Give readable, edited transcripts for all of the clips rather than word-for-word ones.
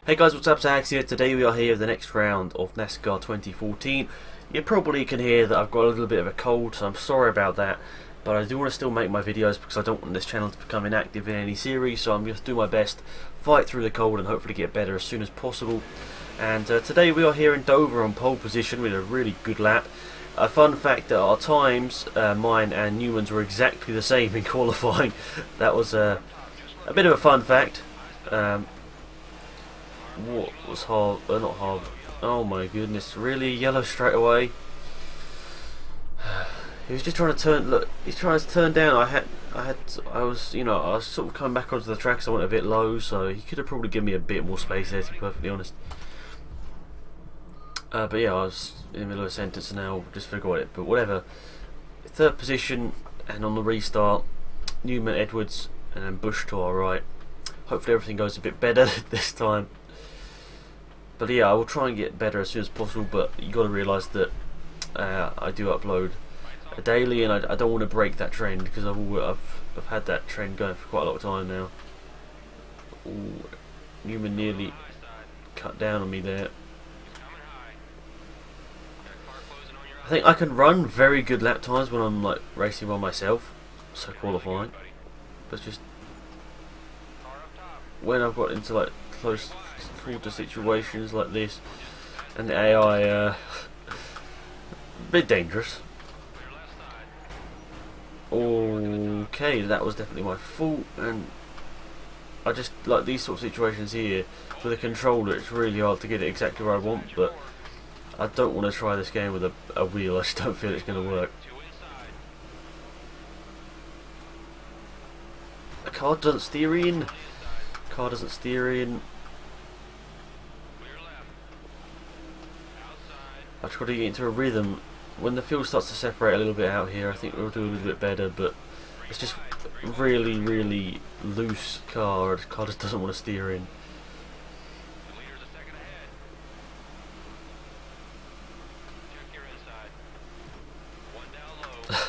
Hey guys, what's up? Zax here. Today we are here with the next round of NASCAR 2014. You probably can hear that I've got a little bit of a cold, so I'm sorry about that. But I do want to still make my videos because I don't want this channel to become inactive in any series, so I'm going to do my best, fight through the cold and hopefully get better as soon as possible. And today we are here in Dover on pole position with a really good lap. A fun fact that our times, mine and Newman's, were exactly the same in qualifying. That was a bit of a fun fact. What was hard? Not hard. Oh my goodness! Really, yellow straight away. He was just trying to turn. Look, he's trying to turn down. I was sort of coming back onto the track, so I went a bit low. So he could have probably given me a bit more space there, to be perfectly honest. But yeah, I was in the middle of a sentence now, just forgot it. But whatever. Third position, and on the restart, Newman, Edwards, and then Bush to our right. Hopefully everything goes a bit better this time. But yeah, I will try and get better as soon as possible, but you got to realise that I do upload daily, and I don't want to break that trend because I've had that trend going for quite a lot of time now. Ooh, Newman nearly cut down on me there. I think I can run very good lap times when I'm like racing by myself, so qualifying. But it's just when I've got into like close to situations like this, and the AI a bit dangerous. Okay, that was definitely my fault, and I just like these sort of situations here with a controller. It's really hard to get it exactly where I want, but I don't want to try this game with a wheel. I just don't feel it's going to work. The car doesn't steer in. Car doesn't steer in. I try to get into a rhythm. When the field starts to separate a little bit out here, I think we'll do a little bit better, but it's just really, really loose car. The car just doesn't want to steer in.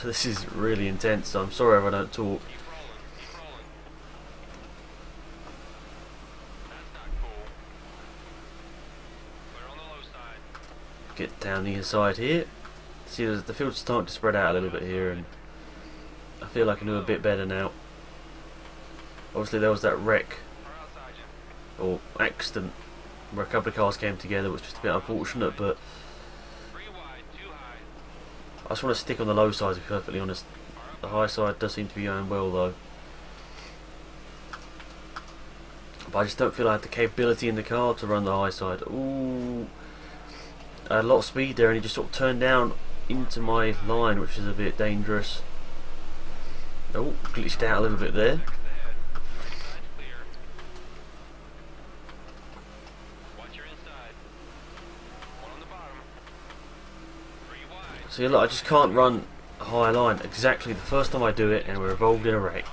This is really intense, so I'm sorry if I don't talk. Get down the inside here. See, the field's starting to spread out a little bit here, and I feel like I can do a bit better now. Obviously there was that wreck or accident where a couple of cars came together, which was just a bit unfortunate, but I just want to stick on the low side, to be perfectly honest. The high side does seem to be going well though, but I just don't feel I have the capability in the car to run the high side. Ooh, I had a lot of speed there, and he just sort of turned down into my line, which is a bit dangerous. Oh, glitched out a little bit there. So yeah, look, I just can't run a high line exactly the first time I do it, and we're involved in a wreck.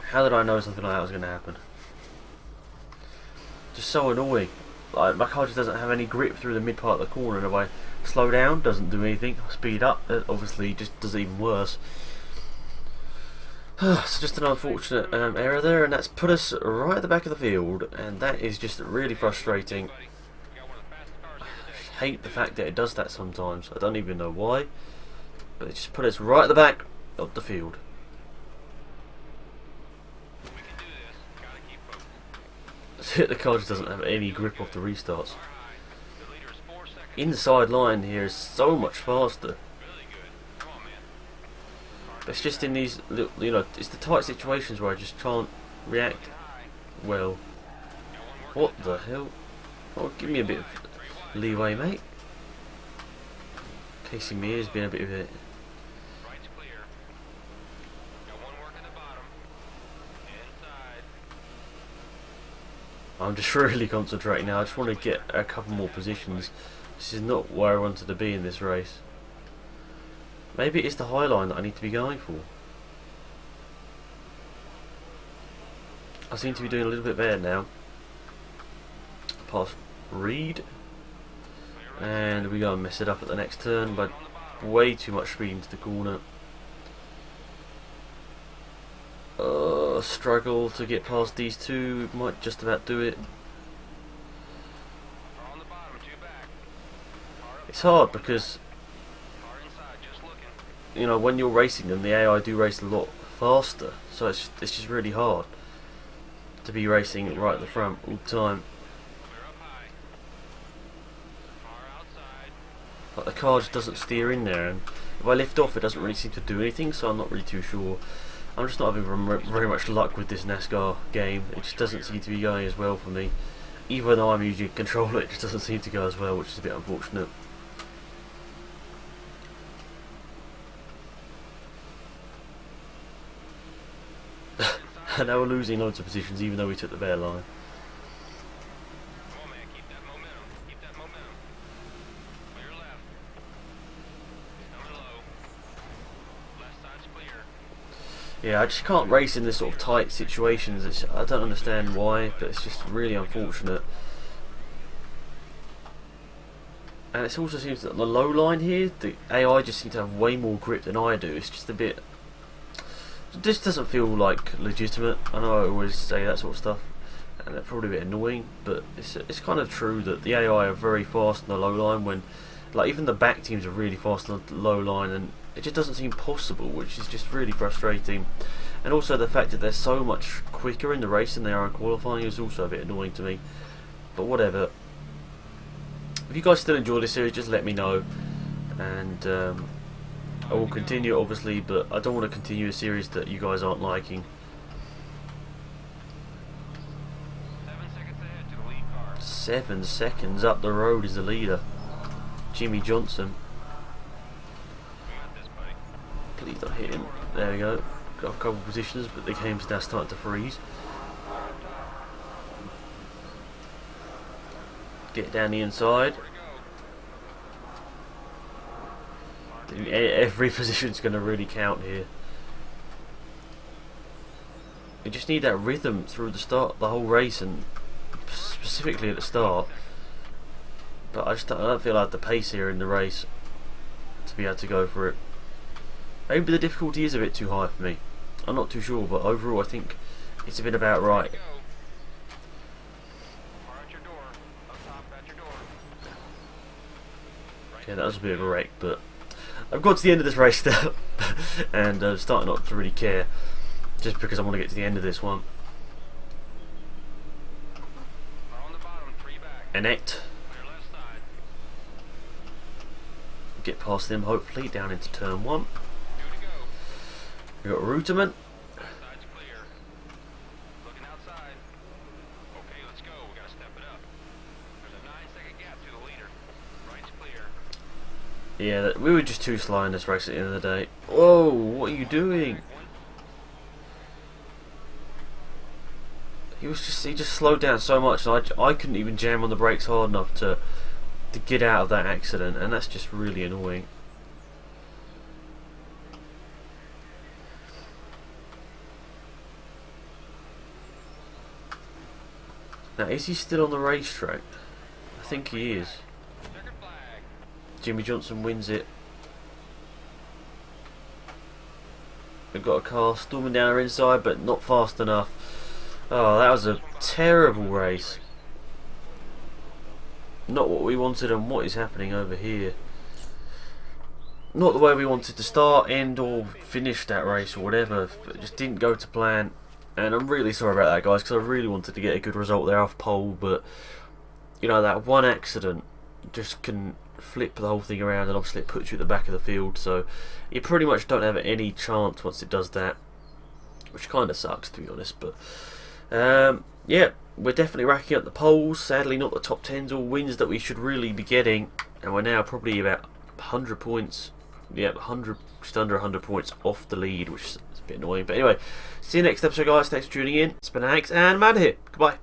How did I know something like that was going to happen? Just so annoying. Like, my car just doesn't have any grip through the mid part of the corner, and if I slow down, doesn't do anything. Speed up, it obviously just does even worse. So just an unfortunate error there, and that's put us right at the back of the field, and that is just really frustrating. I hate the fact that it does that sometimes. I don't even know why, but it just put us right at the back of the field. The car just doesn't have any grip off the restarts. Inside line here is so much faster. But it's just in these little, it's the tight situations where I just can't react well. What the hell? Oh, give me a bit of leeway, mate. Casey Mears been a bit of it. I'm just really concentrating now. I just want to get a couple more positions. This is not where I wanted to be in this race. Maybe it's the high line that I need to be going for. I seem to be doing a little bit better now. Past Reed. And we go and mess it up at the next turn by way too much speed into the corner. Struggle to get past these two, might just about do it. It's hard because, you know, when you're racing them, the AI do race a lot faster, so it's just really hard to be racing right at the front all the time. Like the car just doesn't steer in there, and if I lift off, it doesn't really seem to do anything. So I'm not really too sure. I'm just not having very much luck with this NASCAR game. It just doesn't seem to be going as well for me. Even though I'm using a controller, it just doesn't seem to go as well, which is a bit unfortunate. And now we're losing loads of positions, even though we took the bare line. Yeah, I just can't race in this sort of tight situations. I don't understand why, but it's just really unfortunate. And it also seems that the low line here, the AI just seems to have way more grip than I do. It's just a bit... This doesn't feel like legitimate. I know I always say that sort of stuff, and they're probably a bit annoying, but it's kind of true that the AI are very fast on the low line when, like, even the back teams are really fast on the low line, and it just doesn't seem possible, which is just really frustrating. And also the fact that they're so much quicker in the race than they are in qualifying is also a bit annoying to me. But whatever. If you guys still enjoy this series, just let me know, and I will continue, obviously, but I don't want to continue a series that you guys aren't liking. 7 seconds up the road is the leader, Jimmy Johnson. Please don't hit him. There we go. Got a couple of positions, but the game's now starting to freeze. Get down the inside. Every position's going to really count here. You just need that rhythm through the whole race, and specifically at the start. But I don't feel I have the pace here in the race to be able to go for it. Maybe the difficulty is a bit too high for me. I'm not too sure, but overall I think it's been about right. Okay, that was a bit of a wreck, but I've got to the end of this race now, and I'm starting not to really care, just because I want to get to the end of this one. Annette. Get past them, hopefully, down into turn 1. We've got Reutemann. Yeah, we were just too slow in this race at the end of the day. Whoa, what are you doing? He just slowed down so much, and I couldn't even jam on the brakes hard enough to get out of that accident, and that's just really annoying. Now, is he still on the racetrack? I think he is. Jimmy Johnson wins it. We've got a car storming down our inside, but not fast enough. Oh, that was a terrible race. Not what we wanted, and what is happening over here? Not the way we wanted to start, end, or finish that race, or whatever. But it just didn't go to plan. And I'm really sorry about that, guys, because I really wanted to get a good result there off pole, but you know, that one accident just can flip the whole thing around, and obviously it puts you at the back of the field, so you pretty much don't have any chance once it does that, which kind of sucks, to be honest. But yeah, we're definitely racking up the poles. Sadly, not the top 10s or wins that we should really be getting, and we're now probably about 100 points. Yeah, just under 100 points off the lead, which is a bit annoying. But anyway, see you next episode, guys. Thanks for tuning in. It's been Alex and Amanda here. Goodbye.